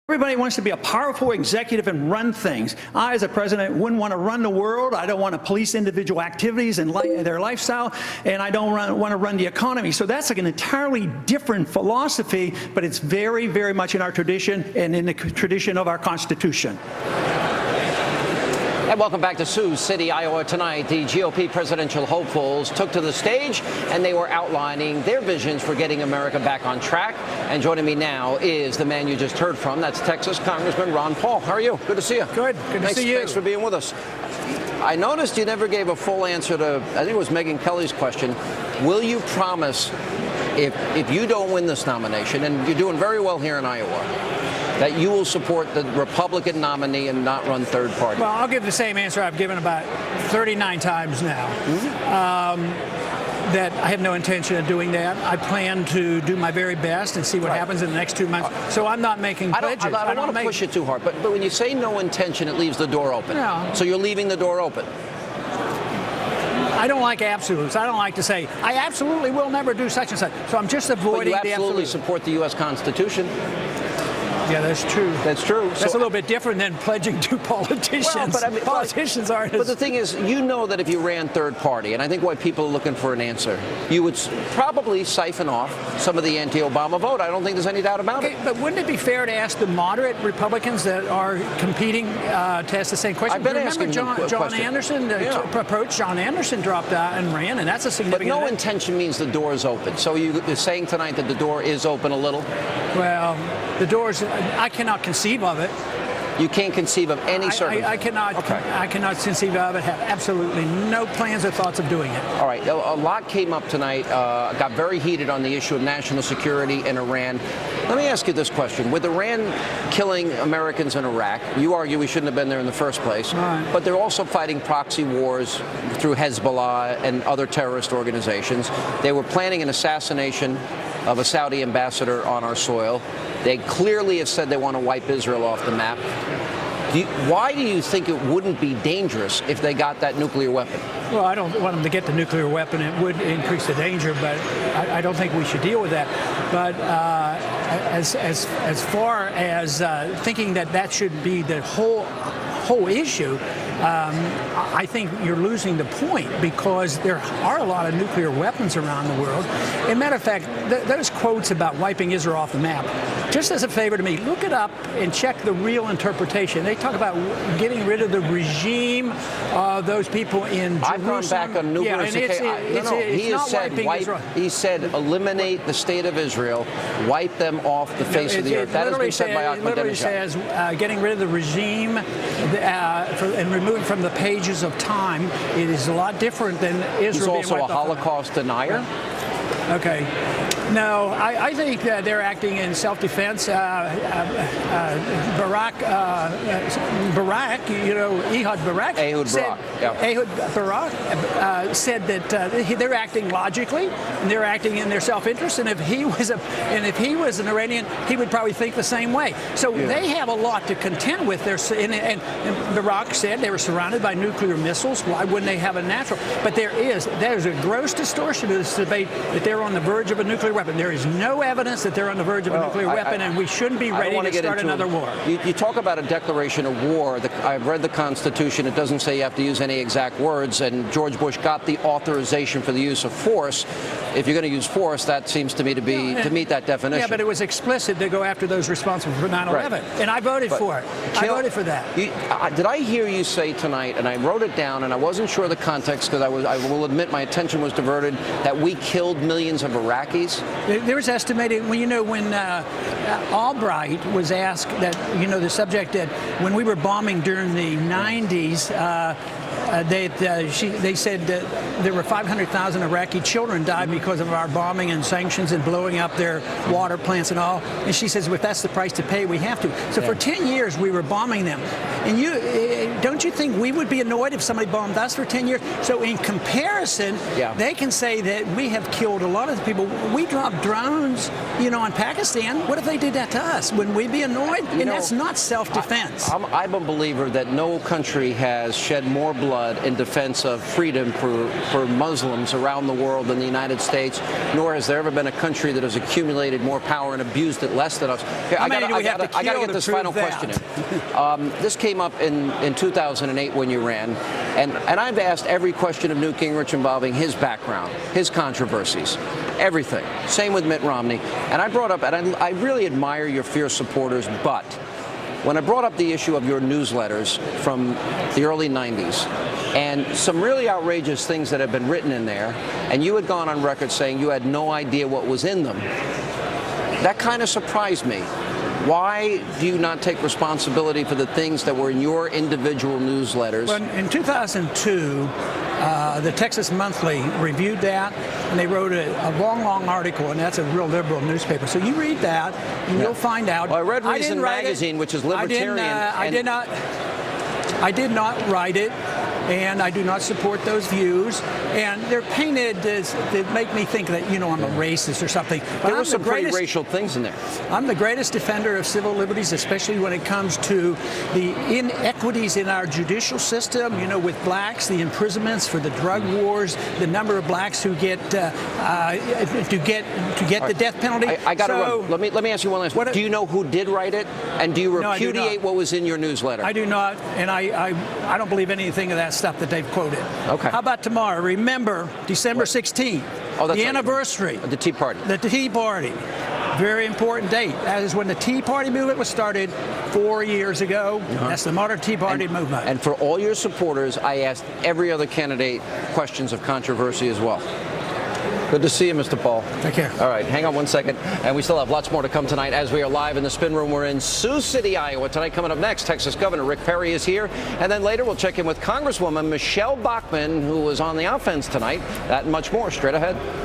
Everybody wants to be a powerful executive and run things. I, as a president, wouldn't want to run the world. I don't want to police individual activities and their lifestyle, and I don't want to run the economy. So that's like an entirely different philosophy, but it's very, very much in our tradition and in the tradition of our Constitution. And welcome back to Sioux City, Iowa. Tonight, the GOP presidential hopefuls took to the stage, and they were outlining their visions for getting America back on track. And joining me now is the man you just heard from. That's Texas Congressman Ron Paul. How are you? Good to see you. Good to see you. Thanks for being with us. I noticed you never gave a full answer to, I think it was Megyn Kelly's question. Will you promise, if you don't win this nomination, and you're doing very well here in Iowa, that you will support the Republican nominee and not run third party? Well, I'll give the same answer I've given about 39 times now. That I have no intention of doing that. I plan to do my very best and see what happens in the next 2 months. So I'm not making pledges. I don't want to push it too hard, but when you say no intention, it leaves the door open. No. So you're leaving the door open. I don't like absolutes. I don't like to say, I absolutely will never do such and such. So I'm just avoiding the absolute. But you absolutely support the U.S. Constitution. Yeah, that's true. That's true. That's a little bit different than pledging to politicians. Well, but I mean, politicians aren't. But the thing is, you know that if you ran third party, and I think why people are looking for an answer, you would probably siphon off some of the anti-Obama vote. I don't think there's any doubt about it. But wouldn't it be fair to ask the moderate Republicans that are competing to ask the same question? I've been asking John Anderson approached. John Anderson dropped out and ran, and that's a significant. But no intention means the door is open. So you're saying tonight that the door is open a little? Well, the doors. I cannot conceive of it. You can't conceive of any circumstance? I cannot. Okay. I cannot conceive of it. Have absolutely no plans or thoughts of doing it. All right. A lot came up tonight. Got very heated on the issue of national security in Iran. Let me ask you this question: with Iran killing Americans in Iraq, you argue we shouldn't have been there in the first place. Right. But they're also fighting proxy wars through Hezbollah and other terrorist organizations. They were planning an assassination of a Saudi ambassador on our soil. They clearly have said they want to wipe Israel off the map. Why do you think it wouldn't be dangerous if they got that nuclear weapon? Well, I don't want them to get the nuclear weapon. It would increase the danger, but I don't think we should deal with that. But as far as thinking that should be the whole issue, I think you're losing the point, because there are a lot of nuclear weapons around the world. As a matter of fact, those quotes about wiping Israel off the map, just as a favor to me, look it up and check the real interpretation. They talk about getting rid of the regime of those people in Jerusalem. I've gone back on numerous occasions. He said eliminate the state of Israel, wipe them off the face of the earth. That has been said by Ahmadinejad. It literally says getting rid of the regime and removing from the pages of time. It is a lot different than Israel. He's also a Holocaust denier. Okay. No, I think that they're acting in self-defense. Ehud Barak said that they're acting logically, and they're acting in their self-interest. And if he was an Iranian, he would probably think the same way. So they have a lot to contend with. And Barak said they were surrounded by nuclear missiles. Why wouldn't they have a natural? But there's a gross distortion to this debate that they're on the verge of a nuclear weapon. There is no evidence that they're on the verge of a nuclear weapon, and we shouldn't be ready to start another war. You talk about a declaration of war. I've read the Constitution. It doesn't say you have to use any exact words, and George Bush got the authorization for the use of force. If you're going to use force, that seems to me to meet that definition. Yeah, but it was explicit to go after those responsible for 9/11, and I voted for it. I voted for that. Did I hear you say tonight, and I wrote it down, and I wasn't sure of the context because I will admit my attention was diverted, that we killed millions of Iraqis? There was estimated, when Albright was asked that, the subject that when we were bombing during the 90s, they said that there were 500,000 Iraqi children died because of our bombing and sanctions and blowing up their water plants and all. And she says, well, if that's the price to pay, we have to. So for 10 years, we were bombing them. And don't you think we would be annoyed if somebody bombed us for 10 years? So in comparison, they can say that we have killed a lot of the people. We dropped drones, on Pakistan. What if they did that to us? Wouldn't we be annoyed? And that's not self-defense. I'm a believer that no country has shed more blood blood in defense of freedom for Muslims around the world in the United States, nor has there ever been a country that has accumulated more power and abused it less than us. Here, I got to get this final question in. This came up in 2008 when you ran, and I've asked every question of Newt Gingrich involving his background, his controversies, everything. Same with Mitt Romney. And I brought up, and I really admire your fierce supporters, but when I brought up the issue of your newsletters from the early 90s and some really outrageous things that have been written in there, and you had gone on record saying you had no idea what was in them, that kind of surprised me. Why do you not take responsibility for the things that were in your individual newsletters? Well, in 2002, the Texas Monthly reviewed that, and they wrote a long article, and that's a real liberal newspaper. So you read that, and you'll find out. Well, I read Reason Magazine, which is libertarian. I did not write it, and I do not support those views. And they're painted as they make me think that I'm a racist or something. But there were some pretty racial things in there. I'm the greatest defender of civil liberties, especially when it comes to the inequities in our judicial system. With blacks, the imprisonments for the drug wars, the number of blacks who get the death penalty. I got to run. Let me ask you one last one. Do you know who did write it, and do you repudiate what was in your newsletter? I do not, and I don't believe anything of that stuff that they've quoted. Okay. How about tomorrow? Remember December 16th, the anniversary. The Tea Party. The Tea Party. Very important date. That is when the Tea Party movement was started 4 years ago. That's the modern Tea Party movement. And for all your supporters, I asked every other candidate questions of controversy as well. Good to see you, Mr. Paul. Take care. All right, hang on one second. And we still have lots more to come tonight as we are live in the Spin Room. We're in Sioux City, Iowa. Tonight, coming up next, Texas Governor Rick Perry is here. And then later, we'll check in with Congresswoman Michelle Bachmann, who was on the offense tonight. That and much more straight ahead.